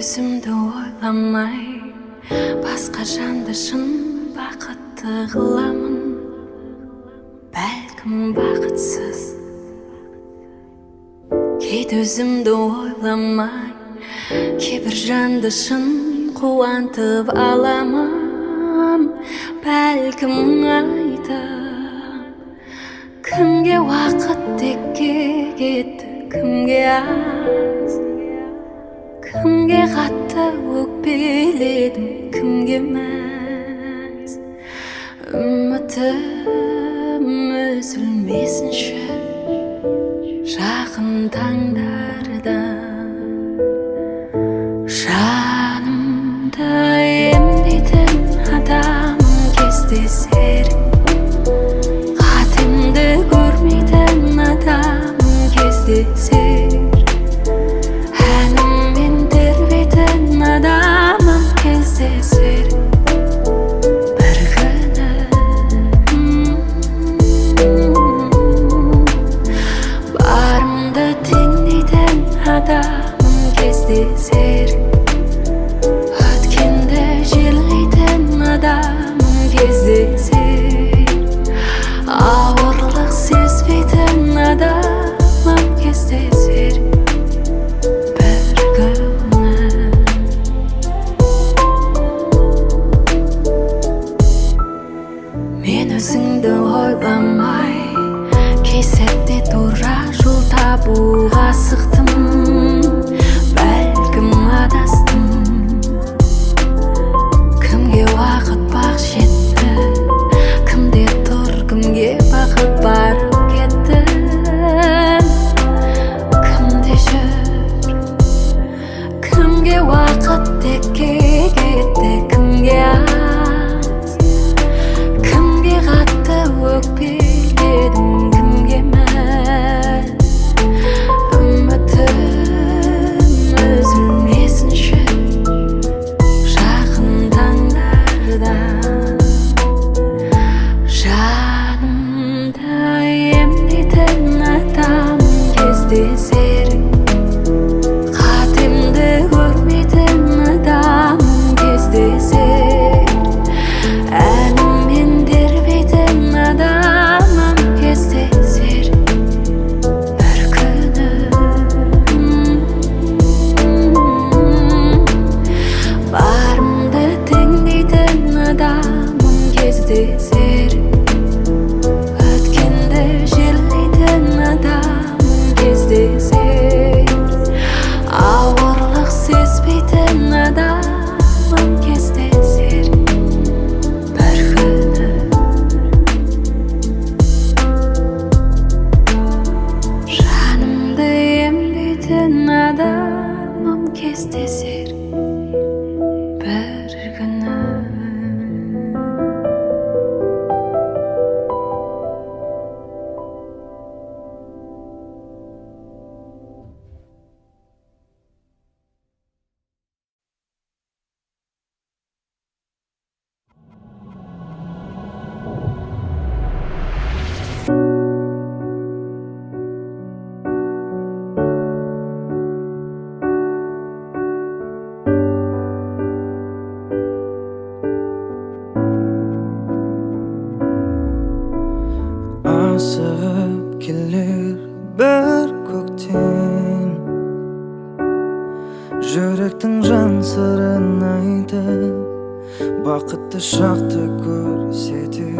өзімді ойламай басқа жанды шын бақытты қыламын. Бәлкім бақытсыз кейде өзімді ойламай кейбір жанды шын қуантып аламын. Бәлкім айтам кімге уақыт текке кетті, кімге аз, кімге қатты өкпеледім, кімге мәз. Үмітім үзілмесінші жақын таңдарда. Жанымды емдейтін адам кездесер, қатемді көрмейтін адам кездесер, әніммен тербейтін адамым кездесер бір күні. Барымды теңдейтін адамым кездесер, өткенді жерлейтін адамым кездесер, ауырлық сезбейтін адамым кездесер бір күні. Мен өзіңді ойламай кей сәтте тура жол табуға асықтым. Бәлкім адастым, кімге уақыт бақ жетті, кімде тұр, кімге бақыт барып кетті, кімде жүр, кімге уақыт текке кетті, кімге аз, кімге қатты өкпеледім, кімге мәз. Үмітім үзілмесінші жақын таңдарда. Жанымды емдейтін адам кездесер, қатемді көрмейтін адам кездесер, әніммен тербейтін адамым кездесер бір күні. Барымды теңдейтін адамым кездесер, өткенді жерлейтін адамым кездесер, ауырлық сезбейтін адамым кездесер бір күні. Жанымды емдейтін адамым кездесер бір күні. Asıp gelir bir көктем, жүректің жан сырын айтып, бақытты шақты көрсету,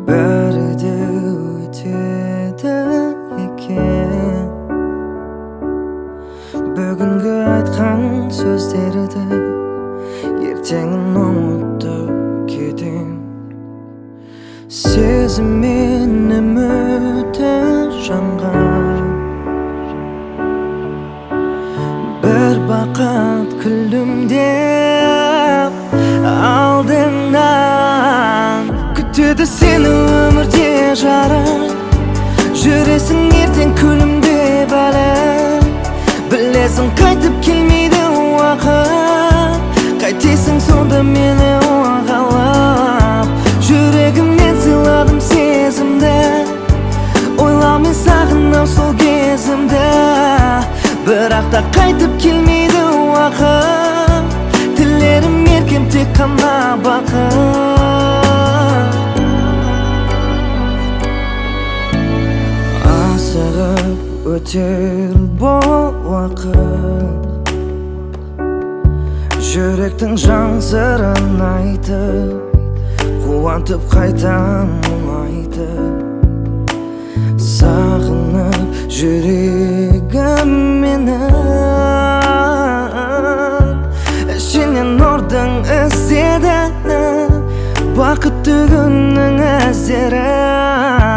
бәрі де өтеді екен. Бүгінгі айтқан сөздерді ертеңін ұмытып кетем. Сезіммен үміті жанған бір бақыт күлімдеп алдыңнан күтеді сені өмірде жарық. Жүресің ертең күлімдеп әлі, білесің қайтып келмейді уақыт. Қайтесің сонда мені оғалап, жүрегімнен сыйладым сезімді, ойламай сағынам сол кезімді. Бірақ та қайтып келмейді tek qana bakıp asıgıp öter bu vakit Yürektin jan sırrın aytıp Kuvantıp qaytan mulaytıp Sağınıp yüregim meni Senen ordun izledim Bakıp tügünün izlerim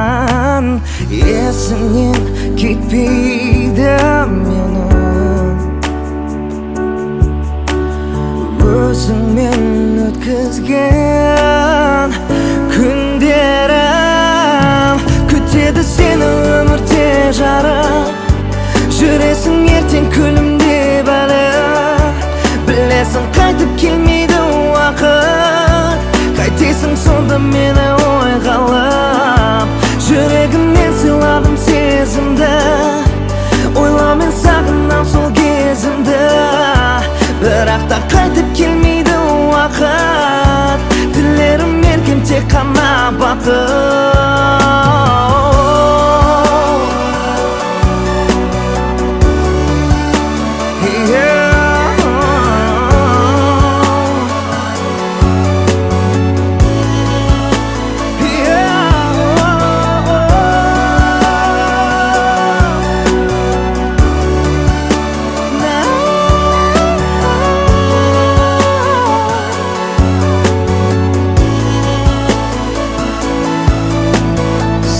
Esimden gitmeydi menim Özüngmen ötkizgen günlerim Kütedi seni ömürde jarap Yüresin erten külümde balip Bilesin qaytıp kelmeydi vakit Qaytesin sonda meni oygalap Yüregimden siladım sezimde Oyla men sagınam sol kezimde Birak da qaytıp kelmeydi vakit Dillerim erkin tek qana bakıp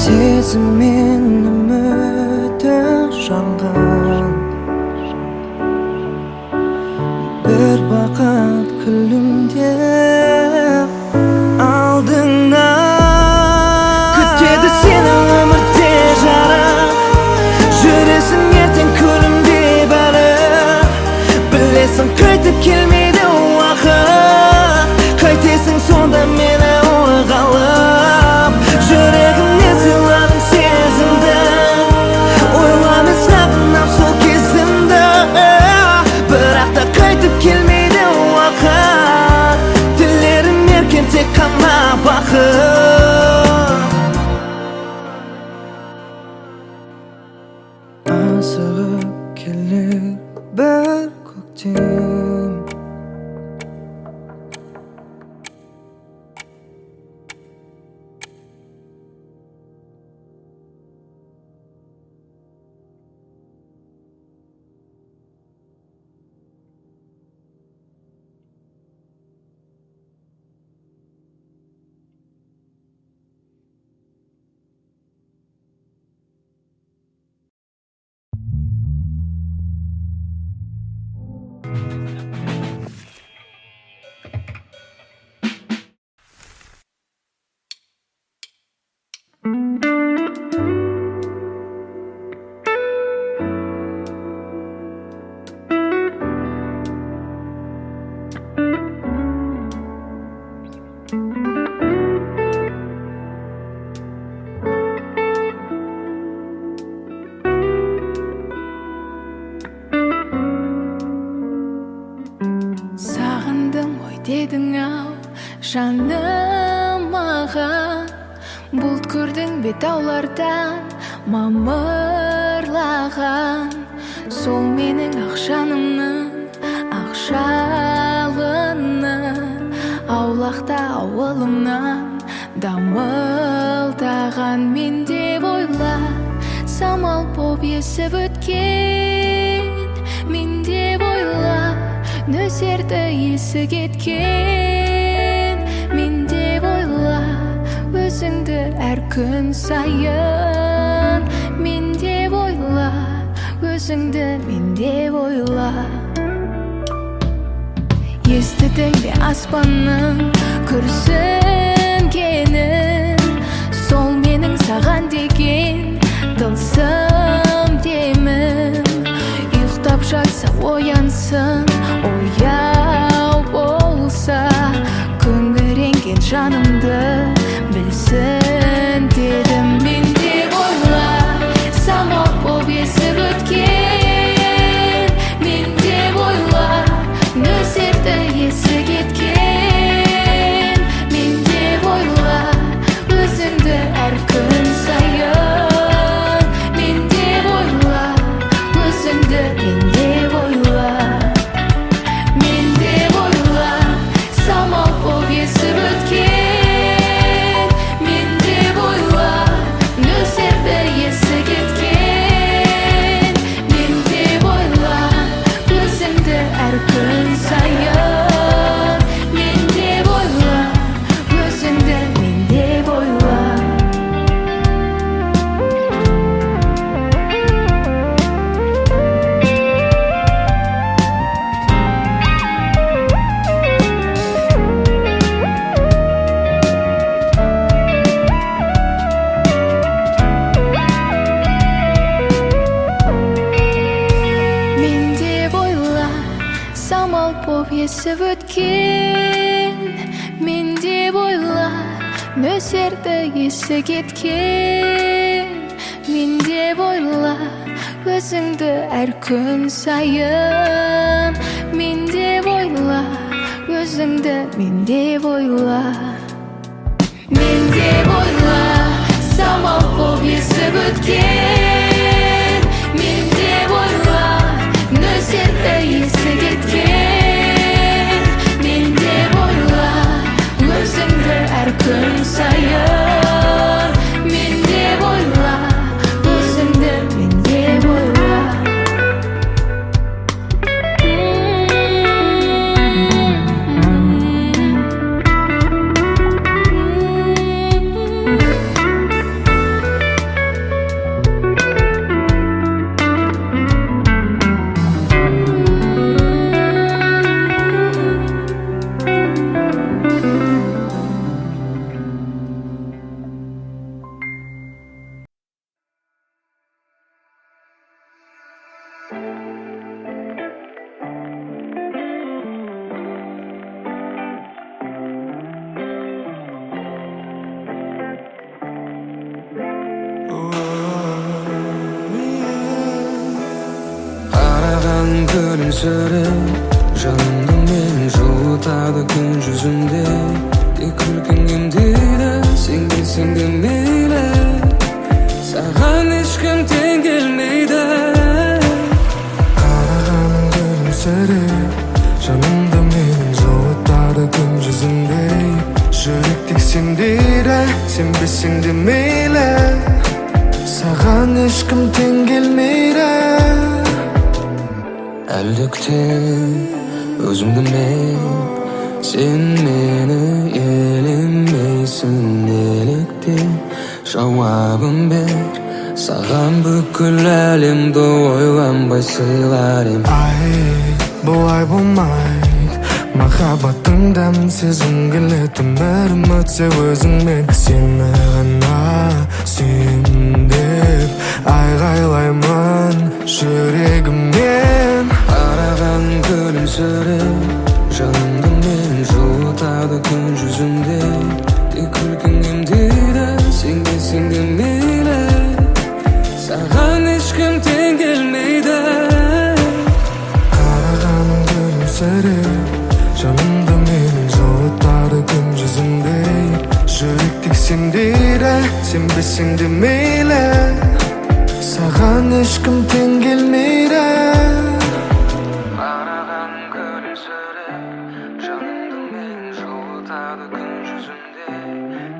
Sezimin ümidi jangan Bir bakıp külümde aldığından Kütedi seni ömürde jarap Yüresin erten külümde balip Bilesin qaytıp kelmeydi vakit Qaytesin sonda meni oygalap Yüregimden siladım sezimde Oyla men sagınam sol kezimde Birak da qaytıp kelmeydi vakit Dillerim erken tek qana bakıp Asıgıp kelir bir köktem Dedin-ау жаным маған Бұлт көрдің бет аулардан мамырлаған Сол менің ақ жанымның ақ жалыны Аулақта ауылымнан дамылдаған Мен деп ойла самал боп есіп өткен Мен деп ойла нөсерді есі кеткен Мен деп ойла өзіңді әр күн сайын Мен деп ойла өзіңді мен деп ойла Естідің бе аспанның күрсінгенін Сол менің саған деген тылсым демім Ұйықтап жатса оянсын ояу болса Күңіренген жанымды білсін дедім Мен деп ойла самал боп есіп өткен Мен деп ойла нөсерді есі кеткен Самал боп есіп өткен менде бойла нөсерді есі кеткен менде бойла өзіңді әр күн сайын менде бойла өзіңді менде бойла самал боп есіп өткен менде бойла нөсерді есі кеткен менде бойла өзіңді әр күн сайын менде бойла өзіңді менде бойла Gülümsürüp canımda beni жылытады күн жүзінде тек күлкіңнен дейді сенбесең де мейлі саған ешкім тең келмейді қарағаның күлімсіреп жанымда мені жылытады күн жүзінде жүрек тек сен дейді сенбесең де мейлі саған ешкім тең келмейді Әлдіктен өзімді мен сен мені елемейсің неліктен жауабын бер саған бүкіл әлемді ойланбай сыйлар ем Ай, бұлай болмайды махаббаттың дәмін сезім келетін бәрім өтсе өзіңмен сені ғана сүйемін деп айғайлаймын жүрегіммен қараған күлімсіреп жанымды мені жылытады күн жүзінде тек күлкіңнен дейді сенбесең де мейлі саған ешкім тең келмейді қарағаның күлімсіреп жанымда мені жылытады күн жүзінде жүрек тек сен дейді сенбесең де мейлі саған ешкім тең келмейді қараған күлімсіреп жанымда мені жылытады күн жүзінде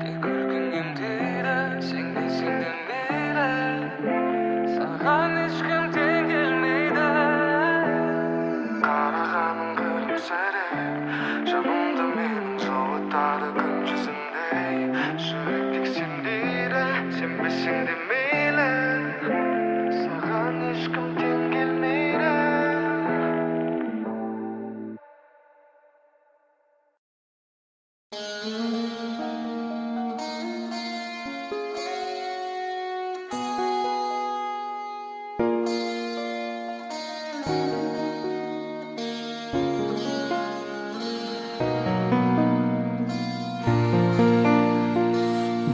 тек күлкіңнен дейді сенбесең де мейлі саған ешкім тең келмейді қарағаның күлімсіреп жанымда мені жылытады күн жүзінде жүрек тек сен дейді сенбесең де мейлі саған ешкім тең келмейді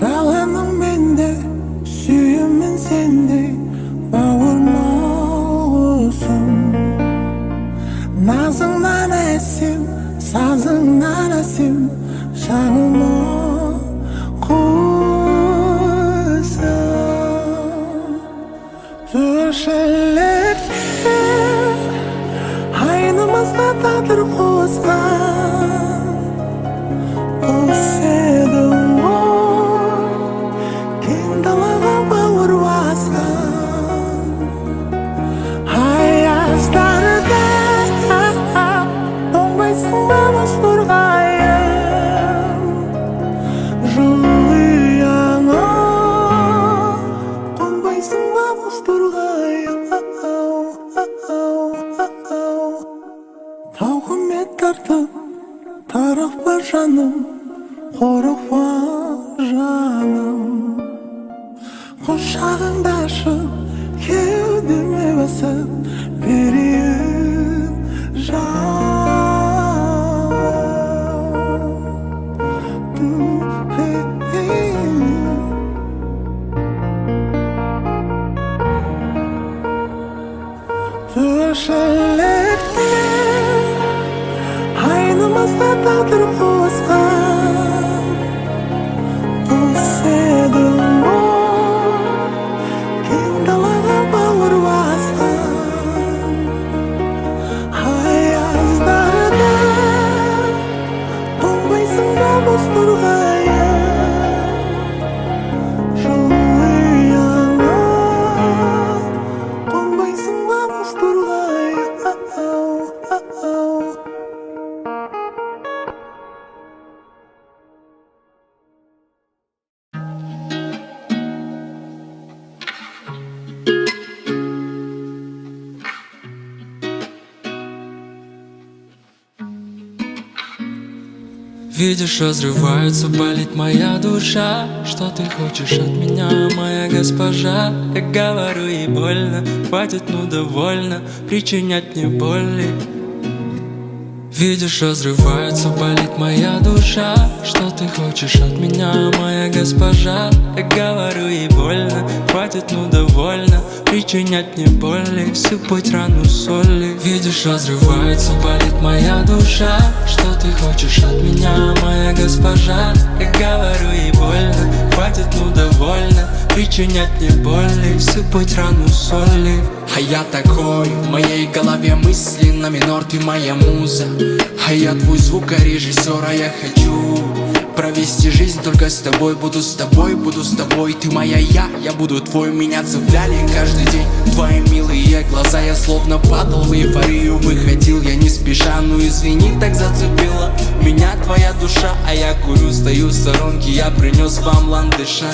Dağlanım bende, suyumun sende, bağırmalısın. Nazından esim, sazından esim, şanıma kuşum. Düşelekte, aynımızda tadır kuşkan. Kuşedum dalaga bağır baskan Hayazlarda Donbaysın babas durgayım Жылыяңа Donbaysın babas durgayım Tauhmet tartıp Tarafma canım Korkma canım Kuşağında aşıp, kevdime basıp vereyim can батыр қосқан құс едің ғой, кең далаға бауыр басқан аяздарда тоңбайсың ба бозторғайым, жылы ұяңа тоңбайсың ба бозторғайым. Видишь, разрывается, болит моя душа. Что ты хочешь от меня, моя госпожа? Я говорю, ей больно, хватит, ну довольно причинять мне боли. Видишь, разрывается, болит моя душа. Что ты хочешь от меня, моя госпожа? Я говорю, ей больно, хватит, ну довольно причинять мне боли, сыпать рану соли. Видишь, разрывается, болит моя душа. Что ты хочешь от меня, моя госпожа? Я говорю, ей больно, хватит, ну довольно причинять мне боли, сыпать рану соли. А я такой, в моей голове мысли на минор, ты моя муза. А я твой звукорежиссер, а я хочу провести жизнь только с тобой. Буду с тобой, буду с тобой, ты моя я буду твой. Меня цепляли каждый день твои милые глаза. Я словно падал в эйфорию, выходил я не спеша. Ну извини, так зацепила меня твоя душа. А я курю, стою в сторонке, я принес вам ландыша.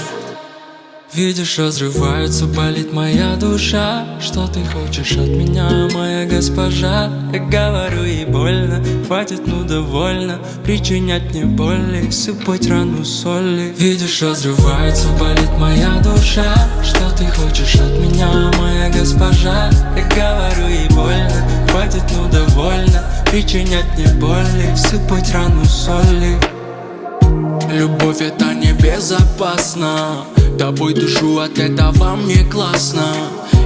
Видишь, разрывается, болит моя душа. Что ты хочешь от меня, моя госпожа? Я говорю, ей больно, хватит, ну довольно причинять мне боли, сыпать рану соли. Видишь, разрывается, болит моя душа. Что ты хочешь от меня, моя госпожа? Я говорю, ей больно, хватит, ну довольно причинять мне боли, сыпать рану соли. Любовь это не безопасно, тобой душу, от этого мне классно.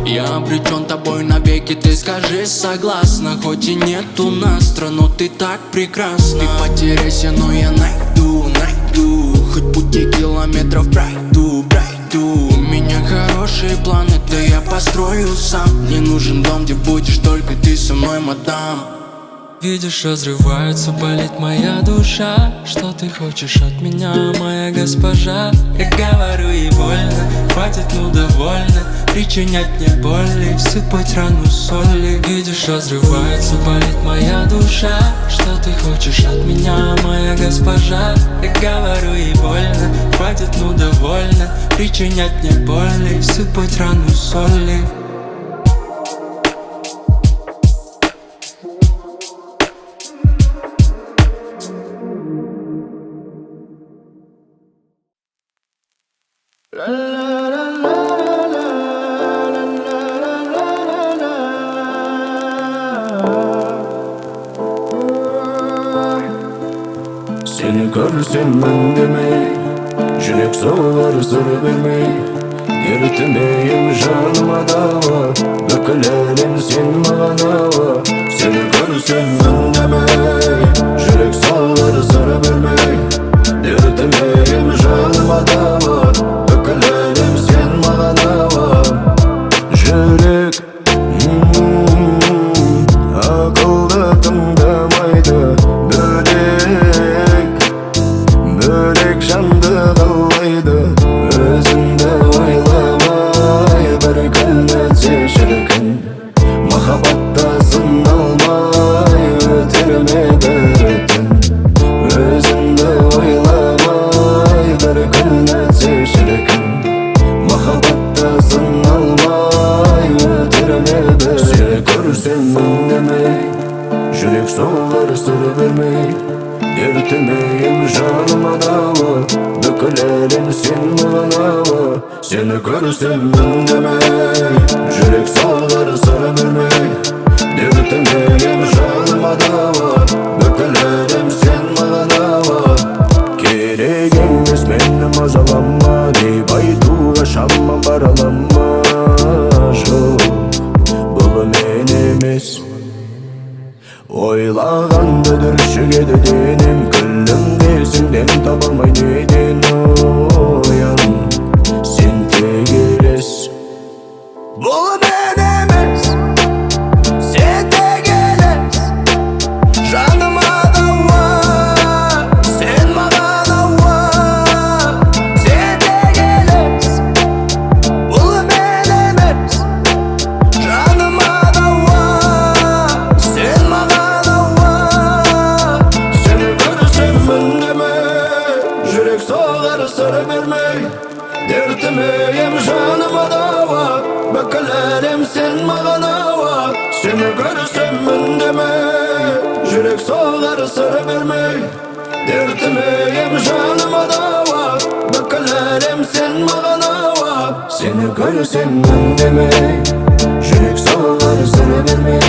Я обречен тобой навеки, ты скажи согласна. Хоть и нету настро, но ты так прекрасна. Ты потеряйся, но я найду. Хоть пути километров пройду. У меня хорошие планы, да я построю сам. Мне нужен дом, где будешь только ты со мной, мадам. Видишь, разрывается, болит моя душа. Что ты хочешь от меня, моя госпожа? Я говорю, ей больно, хватит, ну довольно причинять мне боли, сыпать рану соли. Видишь, разрывается, болит моя душа. Что ты хочешь от меня, моя госпожа? Я говорю, ей больно, хватит, ну довольно причинять мне боли, сыпать рану соли. Seni görsem ben demey, yürek soğur sır vermey. Yürütmeyim canıma dava, dökülerim sen bana hava. Seni görsem ben demey, yürek soğur sır vermey. Yürütmeyim canıma dava, dökülerim sen bana hava. Yürek akılda tındamaydı, bölek candı kallaydı. Özünde oylamay bir kılmet şirkin, mahabatta sınalmay öterme dertin. Özünde oylamay bir kılmet şirkin, mahabatta sınalmay öterme dertin. Seni görsem demey, yürek soğur sır vermey. Yürütmeyim canıma dava, dökülerim sen bana hava. Seni görsem ben demey, yürek soğur sır vermey. Yürütmeyim canıma dava, dökülerim sen bana hava. Gerek emas benim azalanma, deyip aytuğa şamma baralanma. Bu men emas, oylagan Kandıdır şügedi dinim Küllüm desinden tapamay neydin oyan Sen tegeles Bu ben emez Sen tegeles Canıma da var Sen mağana var Sen tegeles Bu ben emez Canıma da var Sen mağana var Seni görsem ben deme Yürek soğar sarı vermey Dertime canıma da var Bakalerim sen mağana var Seni görsem ben deme Yürek soğar sarı vermey Dertime canıma da var Bakalerim sen mağana var Seni görsem ben deme Yürek soğar sarı vermey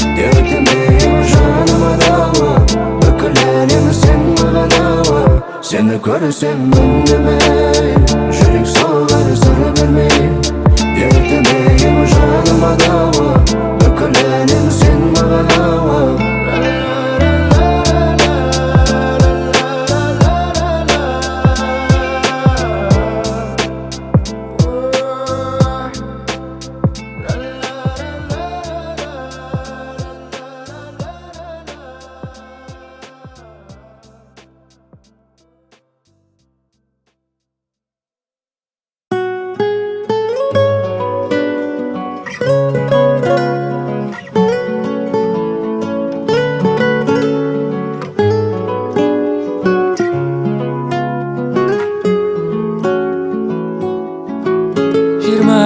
Dertime canıma da var Bakalerim sen mağana var Seni görsem ben deme Yürek soğar sarı vermey Dertime canıma da var Bakalerim sen mağana var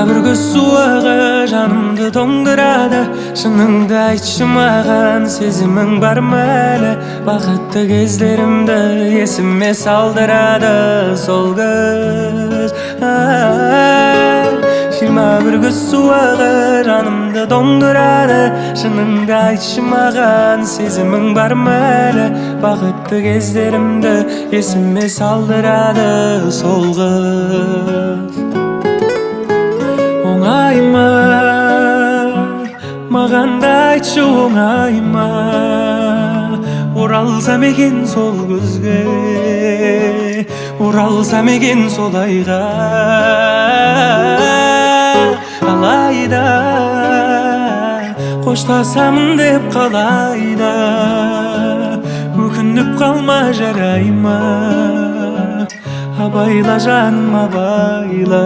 Bir göz suağı canımdı dondurады Şınыңды айтшы маған сезімің бар ма әлі Бақытты кездерімді есіме салдырады сол көз 21 göz suağı canımdı dondurады Şınыңды айтшы маған сезімің бар ма әлі Бақытты кездерімді есіме салдырады сол көз Оңай ма, маған да айтшы оңай ма Оралсам екен сол көзге Оралсам екен сол айға Алайда қоштасамын деп қалайда Өкініп қалма жарай ма Абайла жаным абайла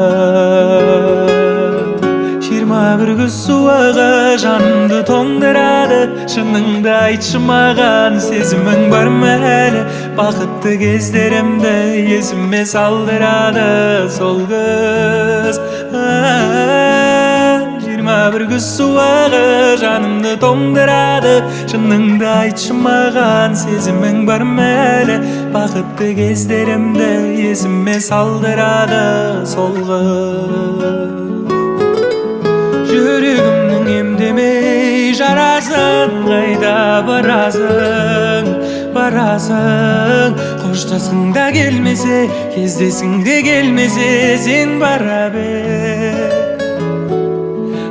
21 göz suağı canımdı тоңдырады Шыныңды айтшы маған сезімің бар ма әлі Бақытты кездерімді есіме салдырады сол көз 21 göz suağı canımdı тоңдырады Шыныңды айтшы маған сезімің бар ма әлі Бақытты кездерімді есіме салдырады сол көз Жүрегімнің емдемей жарасын Қайда барасың, барасың Қоштасың да келмесе, кездесің де келмесе Сен бара бер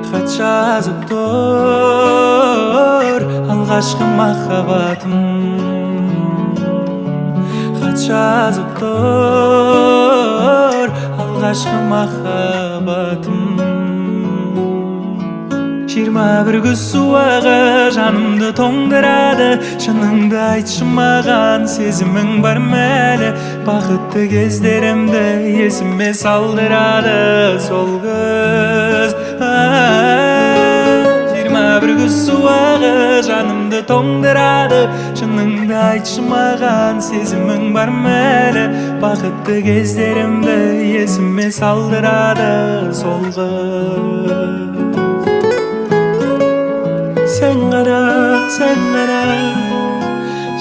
Хат жазып тұр алғашқы махаббатым Хат жазып тұр алғашқы махаббатым 21 göz suağı canımdı тоңдырады Шыныңды айтшы маған сезімің бар ма әлі Бақытты кездерімді есіме салдырады сол көз 21 göz suağı canımdı тоңдырады Шыныңды айтшы маған сезімің бар ма әлі Бақытты кездерімді есіме салдырады сол көз Sen qara,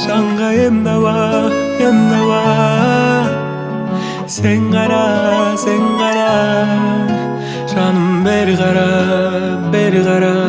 şanğa emdawa Sen qara, canım beri qara